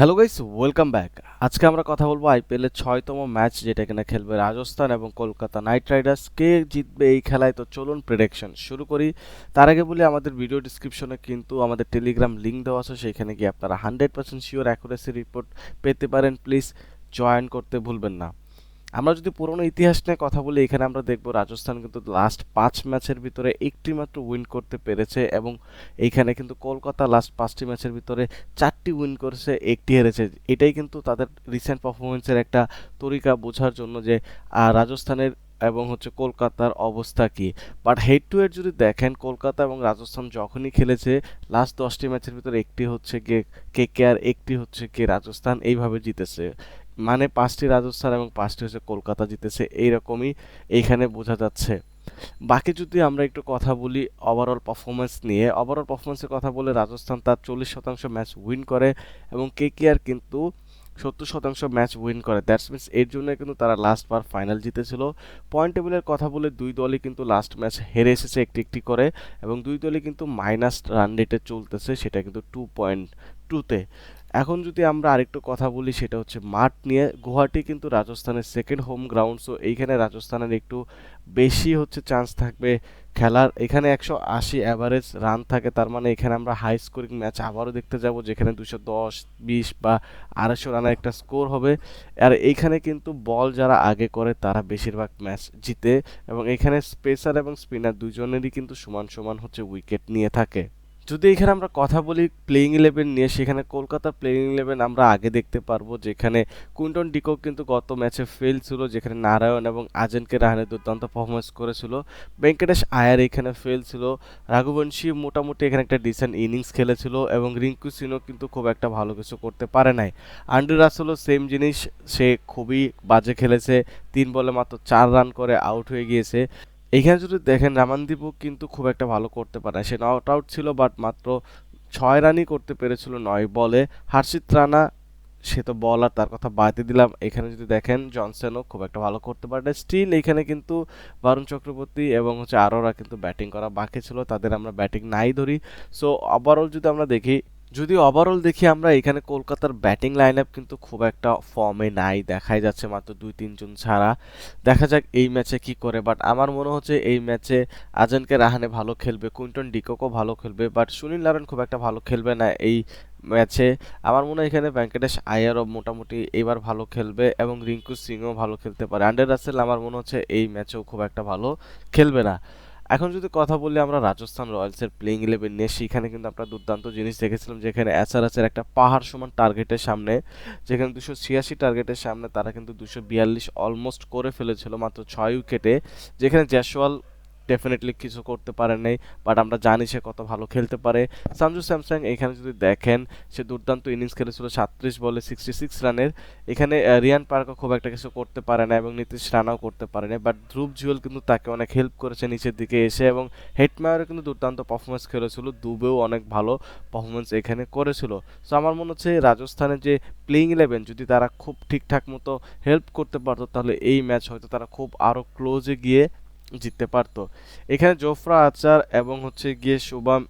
Hello guys, welcome back. আজকে আমরা কথা বলবো আইপিএল এর 6তম ম্যাচ, যেটা কিনা খেলবে রাজস্থান এবং কলকাতা নাইট রাইডার্স। কে জিতবে এই খেলায়? তো চলুন প্রেডিকশন শুরু করি। তার আগে বলি, আমাদের ভিডিও ডিসক্রিপশনে কিন্তু আমাদের টেলিগ্রাম লিঙ্ক দেওয়া আছে, সেখানে গিয়ে আপনারা 100% শিওর অ্যাকুরেসি রিপোর্ট পেতে পারেন। প্লিজ জয়েন করতে ভুলবেন না। আমরা যদি পুরনো ইতিহাস নিয়ে কথা বলি, এখানে আমরা দেখব রাজস্থান কিন্তু লাস্ট 5 ম্যাচের ভিতরে একটি মাত্র উইন করতে পেরেছে, এবং এইখানে কিন্তু কলকাতা লাস্ট 5টি ম্যাচের ভিতরে 4টি উইন করেছে, একটি হেরেছে। এটাই কিন্তু তাদের রিসেন্ট পারফরমেন্সের একটা তরিকা বোঝার জন্য যে রাজস্থানের এবং কলকাতার অবস্থা কি। বাট হেড টু হেড যদি দেখেন, কলকাতা এবং রাজস্থান যখনই খেলেছে লাস্ট 10টি ম্যাচের ভিতরে একটি হচ্ছে গিয়ে কেকেআর, একটি হচ্ছে গিয়ে রাজস্থান, এইভাবে জিতেছে। মানে 5টি রাজস্থান এবং 5টি হচ্ছে কলকাতা জিতেছে, এইরকমই এইখানে বোঝা যাচ্ছে। বাকি যদি আমরা একটু কথা বলি ওভারঅল পারফরমেন্স নিয়ে, ওভারঅল পারফরমেন্সের কথা বলে রাজস্থান তার 40% ম্যাচ উইন করে এবং কেকেআর কিন্তু 70% ম্যাচ উইন করে। দ্যাটস মিনস এর জন্য কিন্তু তারা লাস্ট বার ফাইনাল জিতেছিল। পয়েন্ট টেবিলের কথা বলে দুই দলই কিন্তু লাস্ট ম্যাচ হেরে এসেছে একটি একটি করে, এবং দুই দলই কিন্তু মাইনাস রান রেটে চলতেছে, সেটা কিন্তু 2.2-তে। এখন যদি আমরা আরেকটু কথা বলি, সেটা হচ্ছে মাঠ নিয়ে। গুয়াহাটি কিন্তু রাজস্থানের সেকেন্ড হোম গ্রাউন্ড, সো এইখানে রাজস্থানের একটু বেশি চান্স থাকবে খেলার। এখানে 180 অ্যাভারেজ রান থাকে, তার মানে এখানে আমরা হাই স্কোরিং ম্যাচ আবারও দেখতে যাব, যেখানে 210, 20 বা 250 রানের একটা স্কোর হবে। আর এইখানে কিন্তু বল যারা আগে করে তারা বেশিরভাগ ম্যাচ জিতে, এবং এখানে স্পেসার এবং স্পিনার দুজনেরই কিন্তু সমান সমান উইকেট নিয়ে থাকে। যদি এখানে আমরা কথা বলি প্লেইং ইলেভেন নিয়ে, সেখানে কলকাতার প্লেইং ইলেভেন আমরা আগে দেখতে পারবো, যেখানে কুইন্টন ডিকক কিন্তু গত ম্যাচে ফেল ছিল, যেখানে নারায়ণ এবং আজেনকে রাহানে দুর্দান্ত পারফরমেন্স করেছিল। ভেঙ্কটেশ আয়ার এখানে ফেল ছিল। রাঘুবংশী মোটামুটি এখানে একটা ডিসেন্ট ইনিংস খেলেছিল, এবং রিঙ্কু সিনও কিন্তু খুব একটা ভালো কিছু করতে পারে নাই। আন্ড্রে রাসেলও সেম জিনিস, সে খুবই বাজে খেলেছে, 3 বলে মাত্র 4 রান করে আউট হয়ে গিয়েছে। এইখানে যদি দেখেন, রামানদীপও কিন্তু খুব একটা ভালো করতে পারে না, সে নট আউট ছিল, বাট মাত্র 6 রানই করতে পেরেছিল 9 বলে। হার্ষিত রানা, সে তো বলার, তার কথা বাদই দিলাম। এখানে যদি দেখেন, জনসনও খুব একটা ভালো করতে পারে না। স্টিল এখানে কিন্তু বরুণ চক্রবর্তী এবং আরোরা কিন্তু ব্যাটিং করা বাকি ছিল, তাদের আমরা ব্যাটিং নাই ধরি। সো ওভারঅল যদি দেখি আমরা, এখানে কলকাতার ব্যাটিং লাইন আপ কিন্তু খুব একটা ফর্মে নাই, দেখাই যাচ্ছে মাত্র 2-3 জন ছাড়া। দেখা যাক এই ম্যাচে কি করে, বাট আমার মনে হচ্ছে এই ম্যাচে আজানকে রাহানে ভালো খেলবে, কুইন্টন ডিককও ভালো খেলবে, বাট সুনীল নারায়ণ খুব একটা ভালো খেলবে না এই ম্যাচে। আমার মনে হয় এখানে ভেঙ্কটেশ আয়ারও মোটামুটি এবার ভালো খেলবে, এবং রিঙ্কু সিংও ভালো খেলতে পারে। আন্ড্রে রাসেল আমার মনে হচ্ছে এই ম্যাচেও খুব একটা ভালো খেলবে না। এখন যদি কথা বলি আমরা রাজস্থান রয়্যালসের প্লেইং ইলেভেন নিয়ে, সেখানে কিন্তু আমরা দুর্দান্ত জিনিস দেখেছিলাম, যেখানে এসআরএচের একটা পাহাড় সমান টার্গেটের সামনে, যেখানে 286 টার্গেটের সামনে তারা কিন্তু 242 অলমোস্ট করে ফেলেছিল মাত্র 6 উইকেটে, যেখানে জয়সওয়াল ডেফিনেটলি কিছু করতে পারে নাই, বাট আমরা জানি সে কত ভালো খেলতে পারে। সঞ্জু স্যামসাং এখানে যদি দেখেন, সে দুর্দান্ত ইনিংস খেলেছিল 37 বলে 66 রানের। এখানে রিয়ান পার্কও খুব একটা কিছু করতে পারে না, এবং নীতিশ রানাও করতে পারে না, বাট ধ্রুব জুয়েল কিন্তু তাকে অনেক হেল্প করেছে নিচের দিকে এসে, এবং হেটমায়ারও কিন্তু দুর্দান্ত পারফরমেন্স খেলেছিল, দুবেও অনেক ভালো পারফরমেন্স এখানে করেছিল। সো আমার মনে হচ্ছে রাজস্থানের যে প্লেইং ইলেভেন, যদি তারা খুব ঠিকঠাক মতো হেল্প করতে পারতো, তাহলে এই ম্যাচ হয়তো তারা খুব আরও ক্লোজে গিয়ে জিততে পারতো। এখানে জোফরা আর্চার এবং গিয়ে শুভম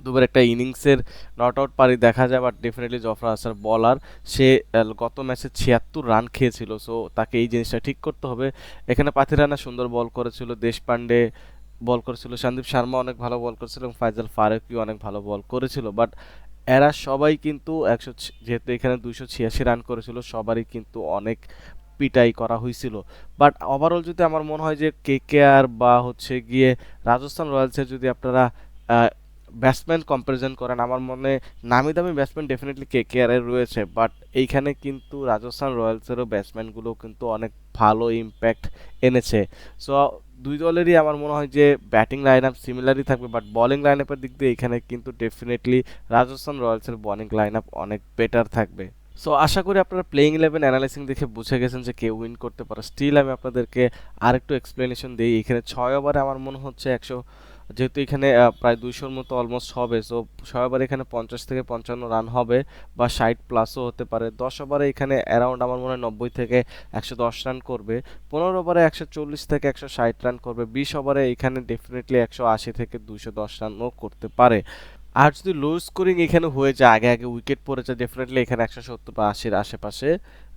দুবার একটা ইনিংসের নট আউট পারি দেখা যায়, বাট ডেফিনেটলি জফরা আর্চার বলার, সে গত ম্যাচে 76 রান খেয়েছিল, সো তাকে এই জিনিসটা ঠিক করতে হবে। এখানে পাথিরানা সুন্দর বল করেছিল, দেশপান্ডে বল করেছিল, সন্দীপ শর্মা অনেক ভালো বল করেছিল, এবং ফাইজাল ফারুকিও অনেক ভালো বল করেছিল, বাট এরা সবাই কিন্তু যেহেতু এখানে 286 রান করেছিল, সবারই কিন্তু অনেক পিটাই করা হয়েছিল। বাট ওভারঅল যদি আমার মনে হয় যে কেকেআর বা গিয়ে রাজস্থান রয়্যালসের যদি আপনারা ব্যাটসম্যান কম্পারিজন করেন, আমার মনে নামি দামি ব্যাটসম্যান ডেফিনেটলি কেকেআর এর রয়েছে, বাট এইখানে কিন্তু রাজস্থান রয়্যালসেরও ব্যাটসম্যানগুলো কিন্তু অনেক ভালো ইম্প্যাক্ট এনেছে। সো দুই দলেরই আমার মনে হয় যে ব্যাটিং লাইন আপ সিমিলারই থাকবে, বাট বোলিং লাইন আপের দিক দিয়ে এখানে কিন্তু ডেফিনেটলি রাজস্থান রয়্যালসের বোলিং লাইন আপ অনেক বেটার থাকবে। সো আশা করি আপনারা প্লেইং ইলেভেন অ্যানালাইসিং দেখে বুঝে গেছেন যে কে উইন করতে পারে। স্টিল আমি আপনাদেরকে আরেকটু এক্সপ্লেনেশন দিই। এখানে 6 ওভারে আমার মনে হচ্ছে 100, যেহেতু এখানে প্রায় 200-র মতো অলমোস্ট হবে, সো 6 ওভারে এখানে 50 থেকে 55 রান হবে, বা 60 প্লাসও হতে পারে। 10 ওভারে এখানে অ্যারাউন্ড আমার মনে হয় 90 থেকে 110 রান করবে। 15 ওভারে 140 থেকে 160 রান করবে। 20 ওভারে এখানে ডেফিনেটলি 180 থেকে 210 রানও করতে পারে। আর যদি লো স্কোরিং এখানে হয়ে যায়, আগে আগে উইকেট পড়ে যায়, ডেফিনেটলি এখানে 170 বা 80-র আশেপাশে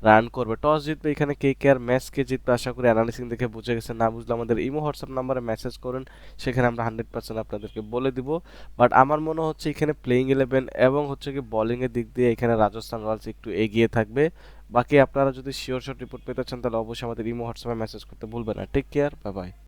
রান করবে। টস জিতবে এখানে কেকেআর, ম্যাচ কে জিতবে আশা করি অ্যানালিসিং দেখে বুঝে গেছেন। না বুঝলে আমাদের ইমো হোয়াটসঅ্যাপ নাম্বারে মেসেজ করুন, সেখানে আমরা 100% আপনাদেরকে বলে দিব। বাট আমার মনে হচ্ছে এখানে প্লেইং 11 এবং হচ্ছে কি বোলিং এর দিক দিয়ে এখানে রাজস্থান রয়্যালস একটু এগিয়ে থাকবে। বাকি আপনারা যদি শিওর শট রিপোর্ট পেতে চান তাহলে অবশ্যই আমাদের ইমো হোয়াটসঅ্যাপে মেসেজ করতে ভুলবেন না। Take care, bye by.